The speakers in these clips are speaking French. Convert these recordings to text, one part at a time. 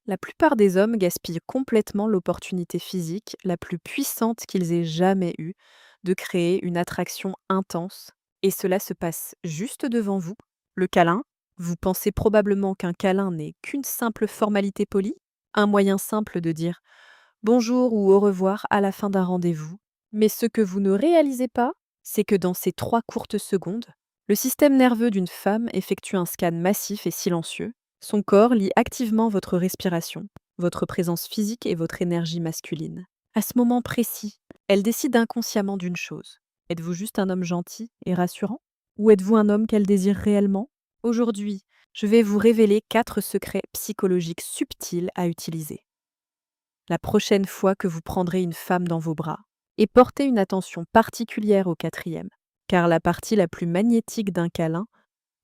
La plupart des hommes gaspillent complètement l'opportunité physique la plus puissante qu'ils aient jamais eue de créer une attraction intense, et cela se passe juste devant vous. Le câlin, vous pensez probablement qu'un câlin n'est qu'une simple formalité polie, un moyen simple de dire bonjour ou au revoir à la fin d'un rendez-vous. Mais ce que vous ne réalisez pas, c'est que dans ces 3 courtes secondes, le système nerveux d'une femme effectue un scan massif et silencieux. Son corps lit activement votre respiration, votre présence physique et votre énergie masculine. À ce moment précis, elle décide inconsciemment d'une chose. Êtes-vous juste un homme gentil et rassurant? Ou êtes-vous un homme qu'elle désire réellement? Aujourd'hui, je vais vous révéler 4 secrets psychologiques subtils à utiliser la prochaine fois que vous prendrez une femme dans vos bras. Et portez une attention particulière au quatrième, car la partie la plus magnétique d'un câlin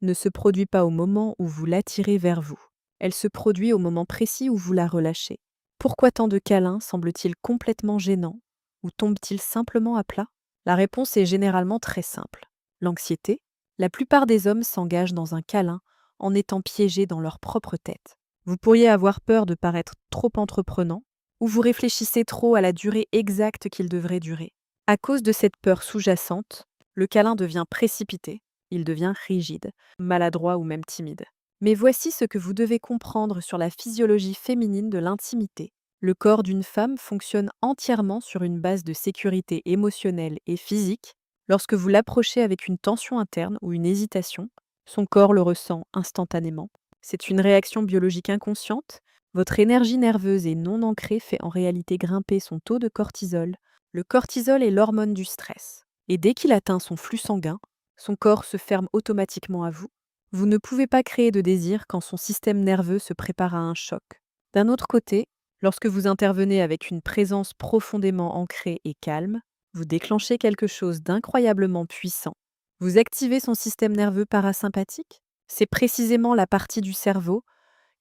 ne se produit pas au moment où vous l'attirez vers vous. Elle se produit au moment précis où vous la relâchez. Pourquoi tant de câlins semblent-ils complètement gênants ou tombent-ils simplement à plat? La réponse est généralement très simple. L'anxiété. La plupart des hommes s'engagent dans un câlin en étant piégés dans leur propre tête. Vous pourriez avoir peur de paraître trop entreprenant ou vous réfléchissez trop à la durée exacte qu'il devrait durer. À cause de cette peur sous-jacente, le câlin devient précipité, il devient rigide, maladroit ou même timide. Mais voici ce que vous devez comprendre sur la physiologie féminine de l'intimité. Le corps d'une femme fonctionne entièrement sur une base de sécurité émotionnelle et physique. Lorsque vous l'approchez avec une tension interne ou une hésitation, son corps le ressent instantanément. C'est une réaction biologique inconsciente. Votre énergie nerveuse et non ancrée fait en réalité grimper son taux de cortisol. Le cortisol est l'hormone du stress. Et dès qu'il atteint son flux sanguin, son corps se ferme automatiquement à vous. Vous ne pouvez pas créer de désir quand son système nerveux se prépare à un choc. D'un autre côté, lorsque vous intervenez avec une présence profondément ancrée et calme, vous déclenchez quelque chose d'incroyablement puissant. Vous activez son système nerveux parasympathique. C'est précisément la partie du cerveau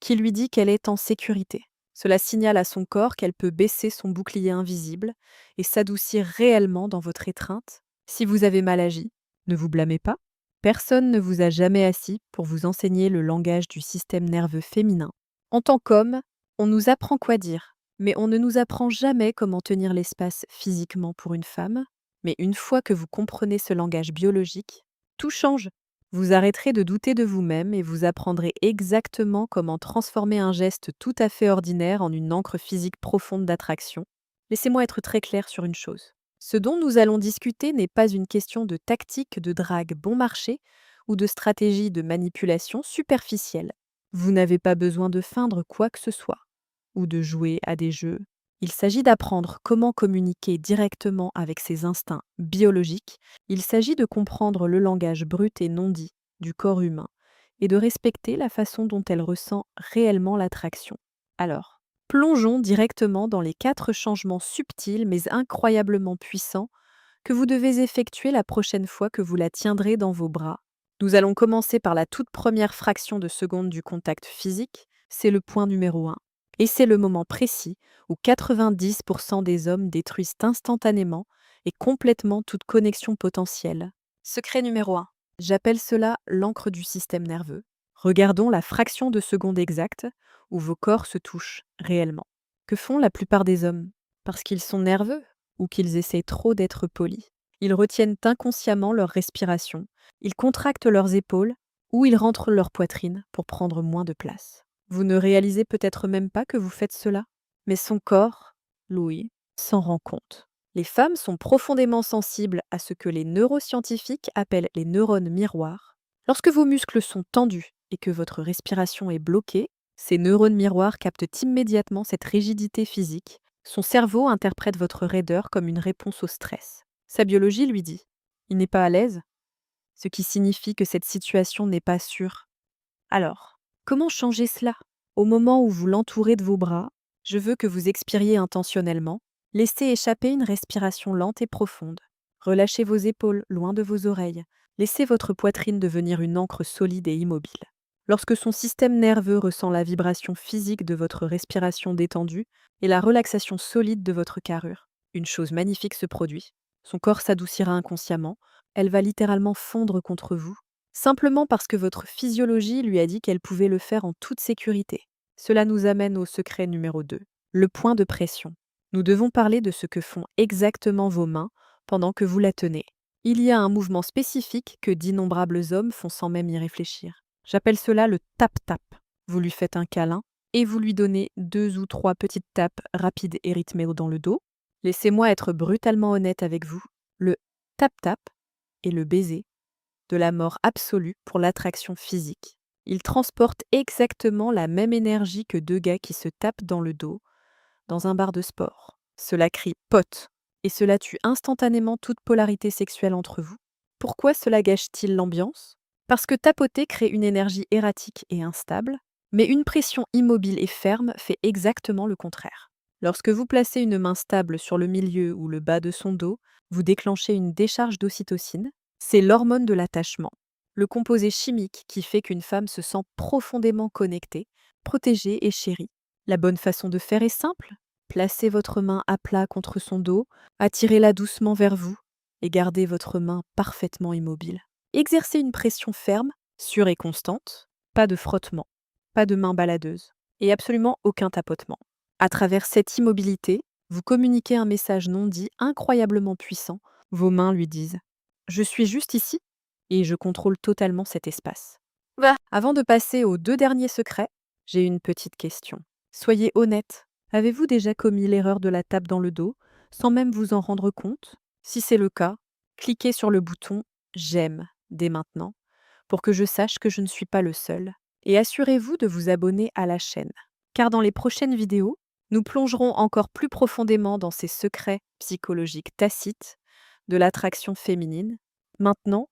qui lui dit qu'elle est en sécurité. Cela signale à son corps qu'elle peut baisser son bouclier invisible et s'adoucir réellement dans votre étreinte. Si vous avez mal agi, ne vous blâmez pas. Personne ne vous a jamais assis pour vous enseigner le langage du système nerveux féminin. En tant qu'homme, on nous apprend quoi dire, mais on ne nous apprend jamais comment tenir l'espace physiquement pour une femme. Mais une fois que vous comprenez ce langage biologique, tout change. Vous arrêterez de douter de vous-même et vous apprendrez exactement comment transformer un geste tout à fait ordinaire en une encre physique profonde d'attraction. Laissez-moi être très clair sur une chose. Ce dont nous allons discuter n'est pas une question de tactique de drague bon marché ou de stratégie de manipulation superficielle. Vous n'avez pas besoin de feindre quoi que ce soit ou de jouer à des jeux. Il s'agit d'apprendre comment communiquer directement avec ses instincts biologiques. Il s'agit de comprendre le langage brut et non dit du corps humain et de respecter la façon dont elle ressent réellement l'attraction. Alors, plongeons directement dans les 4 changements subtils mais incroyablement puissants que vous devez effectuer la prochaine fois que vous la tiendrez dans vos bras. Nous allons commencer par la toute première fraction de seconde du contact physique, c'est le point numéro 1. Et c'est le moment précis où 90% des hommes détruisent instantanément et complètement toute connexion potentielle. Secret numéro 1. J'appelle cela l'encre du système nerveux. Regardons la fraction de seconde exacte où vos corps se touchent réellement. Que font la plupart des hommes? Parce qu'ils sont nerveux ou qu'ils essaient trop d'être polis. Ils retiennent inconsciemment leur respiration, ils contractent leurs épaules ou ils rentrent leur poitrine pour prendre moins de place. Vous ne réalisez peut-être même pas que vous faites cela, mais son corps, Louis, s'en rend compte. Les femmes sont profondément sensibles à ce que les neuroscientifiques appellent les neurones miroirs. Lorsque vos muscles sont tendus et que votre respiration est bloquée, ces neurones miroirs captent immédiatement cette rigidité physique. Son cerveau interprète votre raideur comme une réponse au stress. Sa biologie lui dit « il n'est pas à l'aise », ce qui signifie que cette situation n'est pas sûre. Alors, comment changer cela? Au moment où vous l'entourez de vos bras, je veux que vous expiriez intentionnellement. Laissez échapper une respiration lente et profonde. Relâchez vos épaules loin de vos oreilles. Laissez votre poitrine devenir une encre solide et immobile. Lorsque son système nerveux ressent la vibration physique de votre respiration détendue et la relaxation solide de votre carrure, une chose magnifique se produit. Son corps s'adoucira inconsciemment. Elle va littéralement fondre contre vous simplement parce que votre physiologie lui a dit qu'elle pouvait le faire en toute sécurité. Cela nous amène au secret numéro 2, le point de pression. Nous devons parler de ce que font exactement vos mains pendant que vous la tenez. Il y a un mouvement spécifique que d'innombrables hommes font sans même y réfléchir. J'appelle cela le tap-tap. Vous lui faites un câlin et vous lui donnez 2 ou 3 petites tapes rapides et rythmées dans le dos. Laissez-moi être brutalement honnête avec vous. Le tap-tap est le baiser de la mort absolue pour l'attraction physique. Il transporte exactement la même énergie que 2 gars qui se tapent dans le dos dans un bar de sport. Cela crie pote et cela tue instantanément toute polarité sexuelle entre vous. Pourquoi cela gâche-t-il l'ambiance? Parce que tapoter crée une énergie erratique et instable, mais une pression immobile et ferme fait exactement le contraire. Lorsque vous placez une main stable sur le milieu ou le bas de son dos, vous déclenchez une décharge d'ocytocine. C'est l'hormone de l'attachement, le composé chimique qui fait qu'une femme se sent profondément connectée, protégée et chérie. La bonne façon de faire est simple. Placez votre main à plat contre son dos, attirez-la doucement vers vous et gardez votre main parfaitement immobile. Exercez une pression ferme, sûre et constante, pas de frottement, pas de main baladeuse et absolument aucun tapotement. À travers cette immobilité, vous communiquez un message non dit incroyablement puissant. Vos mains lui disent: je suis juste ici et je contrôle totalement cet espace. Avant de passer aux 2 derniers secrets, j'ai une petite question. Soyez honnête. Avez-vous déjà commis l'erreur de la tape dans le dos sans même vous en rendre compte? Si c'est le cas, cliquez sur le bouton j'aime dès maintenant pour que je sache que je ne suis pas le seul. Et assurez-vous de vous abonner à la chaîne. Car dans les prochaines vidéos, nous plongerons encore plus profondément dans ces secrets psychologiques tacites de l'attraction féminine. Maintenant,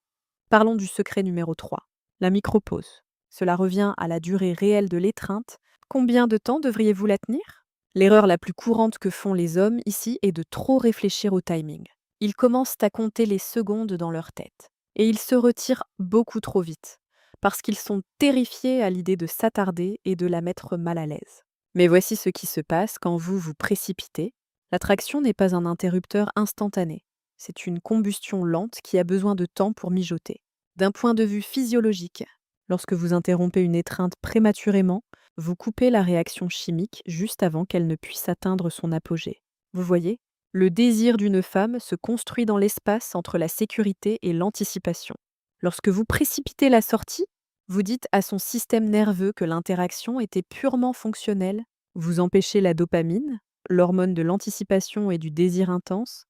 parlons du secret numéro 3, la micropause. Cela revient à la durée réelle de l'étreinte. Combien de temps devriez-vous la tenir? L'erreur la plus courante que font les hommes ici est de trop réfléchir au timing. Ils commencent à compter les secondes dans leur tête. Et ils se retirent beaucoup trop vite, parce qu'ils sont terrifiés à l'idée de s'attarder et de la mettre mal à l'aise. Mais voici ce qui se passe quand vous vous précipitez. L'attraction n'est pas un interrupteur instantané. C'est une combustion lente qui a besoin de temps pour mijoter. D'un point de vue physiologique, lorsque vous interrompez une étreinte prématurément, vous coupez la réaction chimique juste avant qu'elle ne puisse atteindre son apogée. Vous voyez, le désir d'une femme se construit dans l'espace entre la sécurité et l'anticipation. Lorsque vous précipitez la sortie, vous dites à son système nerveux que l'interaction était purement fonctionnelle. Vous empêchez la dopamine, l'hormone de l'anticipation et du désir intense,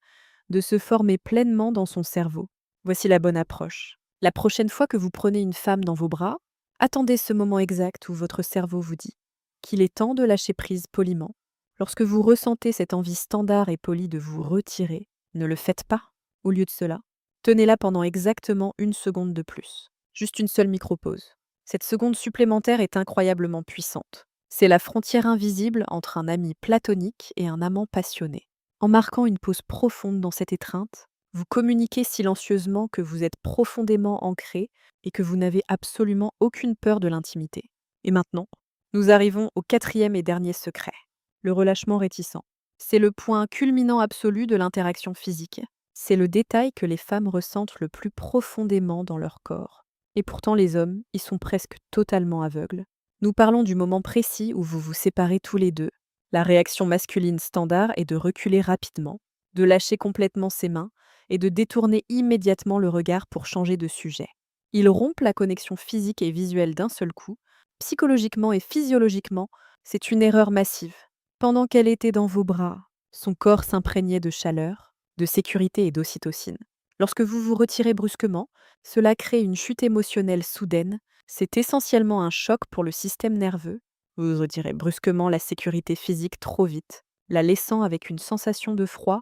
de se former pleinement dans son cerveau. Voici la bonne approche. La prochaine fois que vous prenez une femme dans vos bras, attendez ce moment exact où votre cerveau vous dit qu'il est temps de lâcher prise poliment. Lorsque vous ressentez cette envie standard et polie de vous retirer, ne le faites pas. Au lieu de cela, tenez-la pendant exactement 1 seconde de plus. Juste une seule micro-pause. Cette seconde supplémentaire est incroyablement puissante. C'est la frontière invisible entre un ami platonique et un amant passionné. En marquant une pause profonde dans cette étreinte, vous communiquez silencieusement que vous êtes profondément ancré et que vous n'avez absolument aucune peur de l'intimité. Et maintenant, nous arrivons au 4e et dernier secret, le relâchement réticent. C'est le point culminant absolu de l'interaction physique. C'est le détail que les femmes ressentent le plus profondément dans leur corps. Et pourtant les hommes y sont presque totalement aveugles. Nous parlons du moment précis où vous vous séparez tous les deux. La réaction masculine standard est de reculer rapidement, de lâcher complètement ses mains et de détourner immédiatement le regard pour changer de sujet. Ils rompent la connexion physique et visuelle d'un seul coup. Psychologiquement et physiologiquement, c'est une erreur massive. Pendant qu'elle était dans vos bras, son corps s'imprégnait de chaleur, de sécurité et d'ocytocine. Lorsque vous vous retirez brusquement, cela crée une chute émotionnelle soudaine. C'est essentiellement un choc pour le système nerveux. Vous retirez brusquement la sécurité physique trop vite, la laissant avec une sensation de froid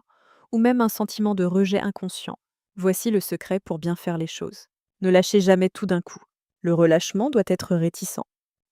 ou même un sentiment de rejet inconscient. Voici le secret pour bien faire les choses. Ne lâchez jamais tout d'un coup. Le relâchement doit être réticent.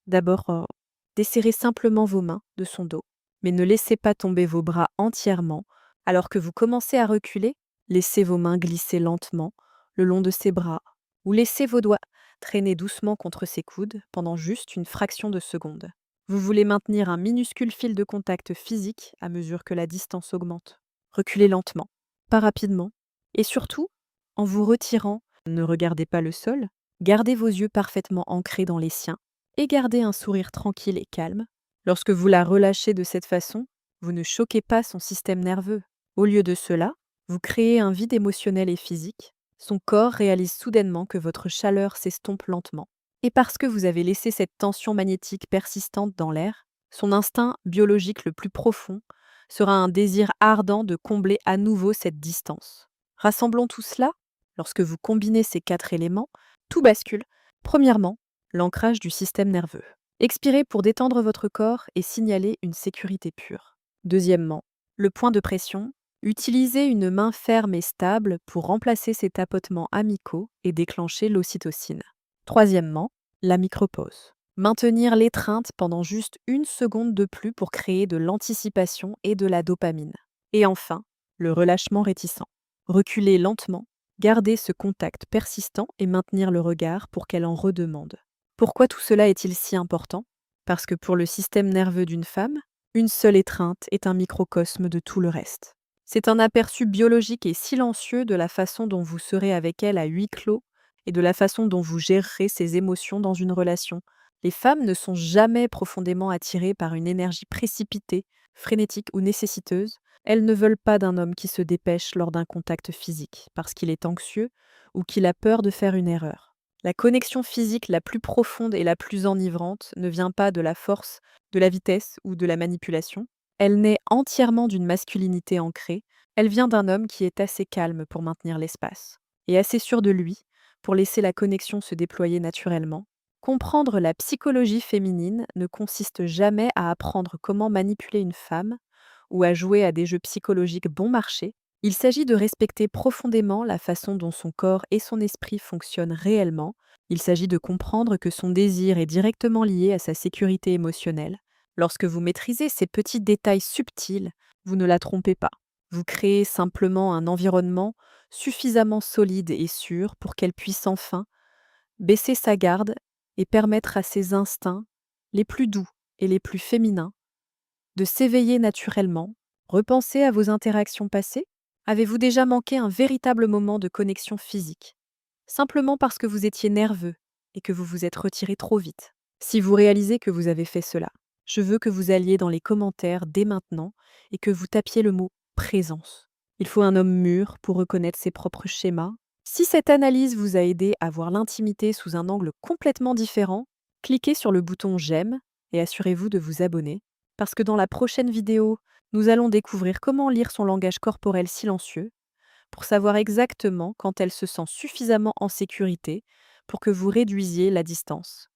D'abord, desserrez simplement vos mains de son dos, mais ne laissez pas tomber vos bras entièrement. Alors que vous commencez à reculer, laissez vos mains glisser lentement le long de ses bras ou laissez vos doigts traîner doucement contre ses coudes pendant juste une fraction de seconde. Vous voulez maintenir un minuscule fil de contact physique à mesure que la distance augmente. Reculez lentement, pas rapidement, et surtout, en vous retirant, ne regardez pas le sol, gardez vos yeux parfaitement ancrés dans les siens et gardez un sourire tranquille et calme. Lorsque vous la relâchez de cette façon, vous ne choquez pas son système nerveux. Au lieu de cela, vous créez un vide émotionnel et physique. Son corps réalise soudainement que votre chaleur s'estompe lentement. Et parce que vous avez laissé cette tension magnétique persistante dans l'air, son instinct biologique le plus profond sera un désir ardent de combler à nouveau cette distance. Rassemblons tout cela. Lorsque vous combinez ces 4 éléments, tout bascule. Premièrement, l'ancrage du système nerveux. Expirez pour détendre votre corps et signaler une sécurité pure. Deuxièmement, le point de pression. Utilisez une main ferme et stable pour remplacer ces tapotements amicaux et déclencher l'ocytocine. Troisièmement, la micropause. Maintenir l'étreinte pendant juste 1 seconde de plus pour créer de l'anticipation et de la dopamine. Et enfin, le relâchement réticent. Reculer lentement, garder ce contact persistant et maintenir le regard pour qu'elle en redemande. Pourquoi tout cela est-il si important? Parce que pour le système nerveux d'une femme, une seule étreinte est un microcosme de tout le reste. C'est un aperçu biologique et silencieux de la façon dont vous serez avec elle à huis clos et de la façon dont vous gérerez ses émotions dans une relation. Les femmes ne sont jamais profondément attirées par une énergie précipitée, frénétique ou nécessiteuse. Elles ne veulent pas d'un homme qui se dépêche lors d'un contact physique, parce qu'il est anxieux ou qu'il a peur de faire une erreur. La connexion physique la plus profonde et la plus enivrante ne vient pas de la force, de la vitesse ou de la manipulation. Elle naît entièrement d'une masculinité ancrée. Elle vient d'un homme qui est assez calme pour maintenir l'espace et assez sûr de lui pour laisser la connexion se déployer naturellement. Comprendre la psychologie féminine ne consiste jamais à apprendre comment manipuler une femme ou à jouer à des jeux psychologiques bon marché. Il s'agit de respecter profondément la façon dont son corps et son esprit fonctionnent réellement. Il s'agit de comprendre que son désir est directement lié à sa sécurité émotionnelle. Lorsque vous maîtrisez ces petits détails subtils, vous ne la trompez pas. Vous créez simplement un environnement suffisamment solide et sûr pour qu'elle puisse enfin baisser sa garde et permettre à ses instincts, les plus doux et les plus féminins, de s'éveiller naturellement. Repensez à vos interactions passées. Avez-vous déjà manqué un véritable moment de connexion physique, simplement parce que vous étiez nerveux et que vous vous êtes retiré trop vite? Si vous réalisez que vous avez fait cela, je veux que vous alliez dans les commentaires dès maintenant et que vous tapiez le mot présence. Il faut un homme mûr pour reconnaître ses propres schémas. Si cette analyse vous a aidé à voir l'intimité sous un angle complètement différent, cliquez sur le bouton j'aime et assurez-vous de vous abonner, parce que dans la prochaine vidéo, nous allons découvrir comment lire son langage corporel silencieux pour savoir exactement quand elle se sent suffisamment en sécurité pour que vous réduisiez la distance.